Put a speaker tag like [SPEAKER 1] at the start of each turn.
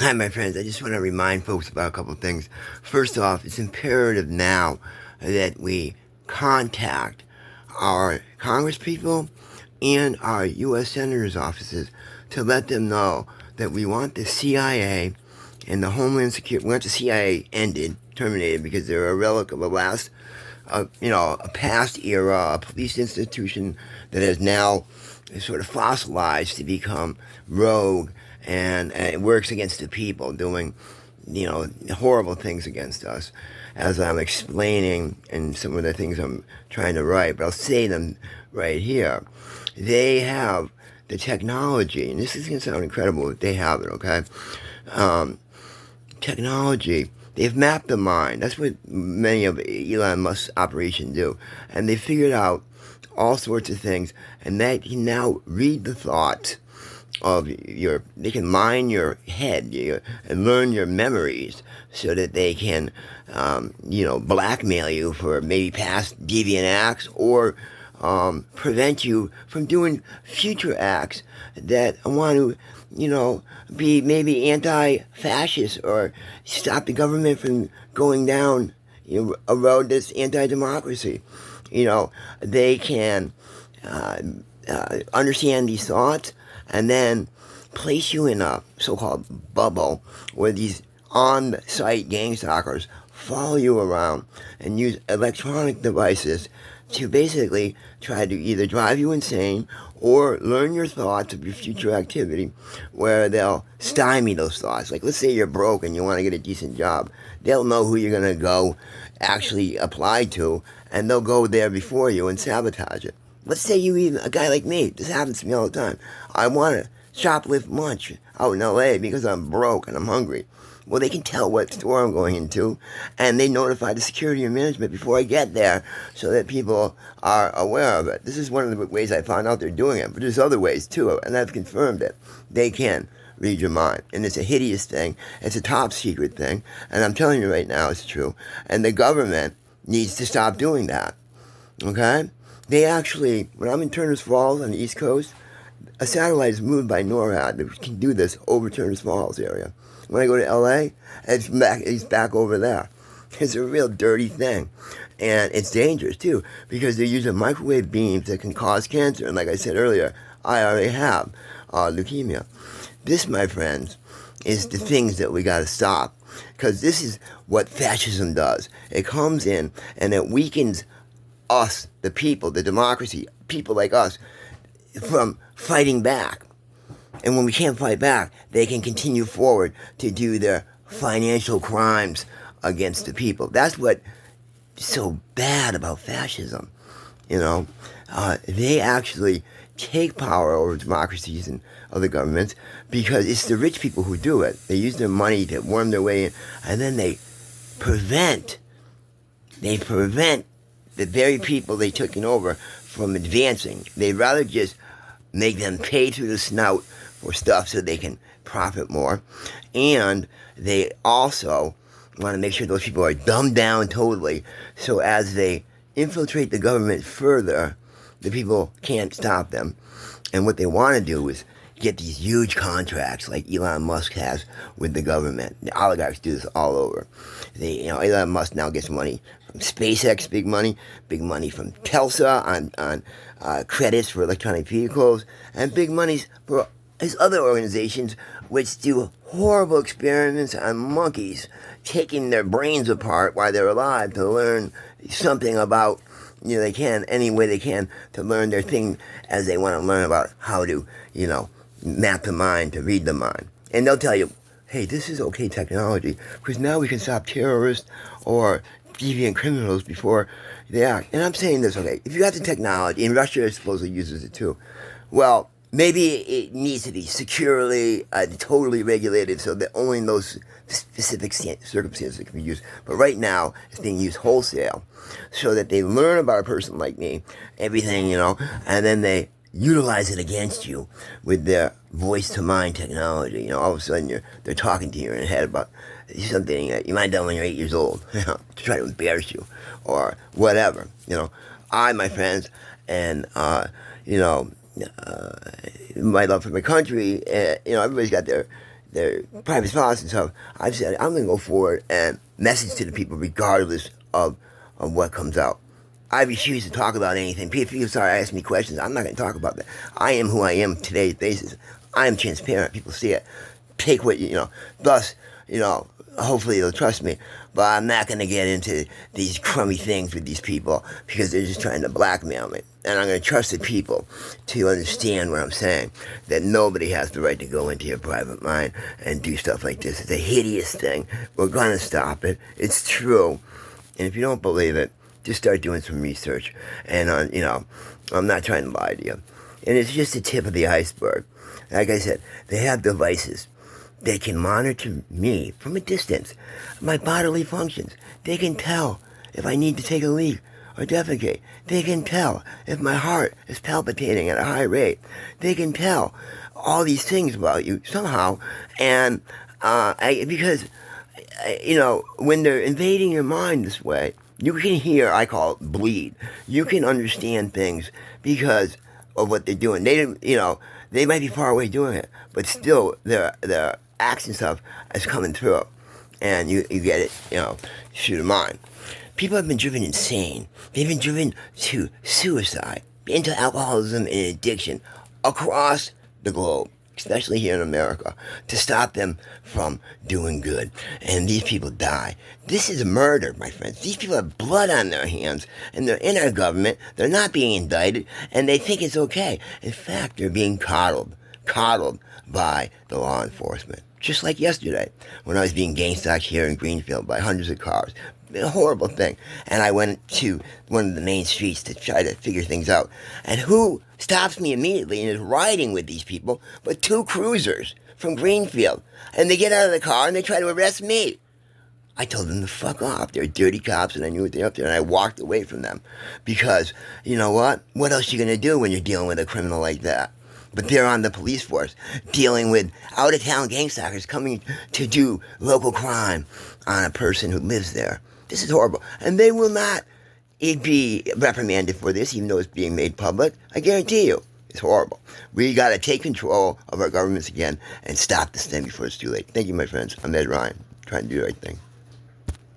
[SPEAKER 1] Hi, my friends. I just want to remind folks about a couple of things. First off, it's imperative now that we contact our congresspeople and our U.S. senators' offices to let them know that we want the CIA and the Homeland Security. We want the CIA ended, terminated, because they're a relic of a a past era, a police institution that has now sort of fossilized to become rogue, and it works against the people, doing horrible things against us, as I'm explaining in some of the things I'm trying to write, but I'll say them right here. They have the technology, and this is going to sound incredible, but they have it, okay? Technology. They've mapped the mind. That's what many of Elon Musk's operations do. And they figured out all sorts of things, and they can now read the thoughts of they can mine your head and learn your memories so that they can, blackmail you for maybe past deviant acts, or prevent you from doing future acts that want to, be maybe anti-fascist, or stop the government from going down a road that's anti-democracy. They can understand these thoughts and then place you in a so-called bubble where these on-site gang stalkers follow you around and use electronic devices to basically try to either drive you insane or learn your thoughts of your future activity, where they'll stymie those thoughts. Like, let's say you're broke and you want to get a decent job. They'll know who you're going to go actually apply to, and they'll go there before you and sabotage it. Let's say a guy like me, this happens to me all the time. I want to shoplift lunch out in L.A. because I'm broke and I'm hungry. Well, they can tell what store I'm going into, and they notify the security and management before I get there so that people are aware of it. This is one of the ways I found out they're doing it, but there's other ways too, and I've confirmed it. They can read your mind, and it's a hideous thing. It's a top secret thing, and I'm telling you right now it's true, and the government needs to stop doing that, okay? They actually, when I'm in Turner's Falls on the East Coast, a satellite is moved by NORAD that can do this over Turner's Falls area. When I go to L.A., it's back over there. It's a real dirty thing. And it's dangerous, too, because they're using microwave beams that can cause cancer. And like I said earlier, I already have leukemia. This, my friends, is the things that we got to stop, because this is what fascism does. It comes in and it weakens us, the people, the democracy, people like us, from fighting back. And when we can't fight back, they can continue forward to do their financial crimes against the people. That's what's so bad about fascism. They actually take power over democracies and other governments because it's the rich people who do it. They use their money to worm their way in, and then they prevent the very people they took over from advancing. They'd rather just make them pay through the snout for stuff so they can profit more. And they also want to make sure those people are dumbed down totally, so as they infiltrate the government further, the people can't stop them. And what they want to do is get these huge contracts like Elon Musk has with the government. The oligarchs do this all over. Elon Musk now gets money from SpaceX, big money from Tesla on credits for electronic vehicles, and big monies for his other organizations, which do horrible experiments on monkeys, taking their brains apart while they're alive to learn something about, they can, any way they can, to learn their thing as they want to learn about how to, map the mind, to read the mind. And they'll tell you, hey, this is okay technology, because now we can stop terrorists or deviant criminals before they act. And I'm saying this, okay, if you have the technology, and Russia supposedly uses it too, well, maybe it needs to be securely, totally regulated so that only in those specific circumstances it can be used. But right now, it's being used wholesale so that they learn about a person like me, everything, and then they utilize it against you with their voice-to-mind technology. All of a sudden they're talking to you in your head about something that you might have done when you're 8 years old, to try to embarrass you or whatever. My friends, and my love for my country, everybody's got their their private spouse and stuff, I've said I'm going to go forward and message to the people regardless of what comes out. I refuse to talk about anything. People start asking me questions. I'm not going to talk about that. I am who I am today's basis. I am transparent. People see it. Take what Thus, hopefully they'll trust me. But I'm not going to get into these crummy things with these people because they're just trying to blackmail me. And I'm going to trust the people to understand what I'm saying. That nobody has the right to go into your private mind and do stuff like this. It's a hideous thing. We're going to stop it. It's true. And if you don't believe it, just start doing some research. And, I'm not trying to lie to you. And it's just the tip of the iceberg. Like I said, they have devices. They can monitor me from a distance, my bodily functions. They can tell if I need to take a leak or defecate. They can tell if my heart is palpitating at a high rate. They can tell all these things about you somehow. And because when they're invading your mind this way, you can hear, I call it bleed. You can understand things because of what they're doing. They might be far away doing it, but still their acts and stuff is coming through, and you get it, through the mind. People have been driven insane. They've been driven to suicide, into alcoholism and addiction across the globe, especially here in America, to stop them from doing good. And these people die. This is murder, my friends. These people have blood on their hands, and they're in our government. They're not being indicted, and they think it's okay. In fact, they're being coddled by the law enforcement. Just like yesterday, when I was being gang-stalked here in Greenfield by hundreds of cars. A horrible thing. And I went to one of the main streets to try to figure things out. And who stops me immediately and is riding with these people but two cruisers from Greenfield? And they get out of the car and they try to arrest me. I told them to fuck off. They're dirty cops, and I knew what they were up to, and I walked away from them. Because, you know what? What else are you going to do when you're dealing with a criminal like that? But they're on the police force, dealing with out-of-town gang stalkers coming to do local crime on a person who lives there. This is horrible. And they will not be reprimanded for this, even though it's being made public. I guarantee you, it's horrible. We got to take control of our governments again and stop this thing before it's too late. Thank you, my friends. I'm Ed Ryan, trying to do the right thing.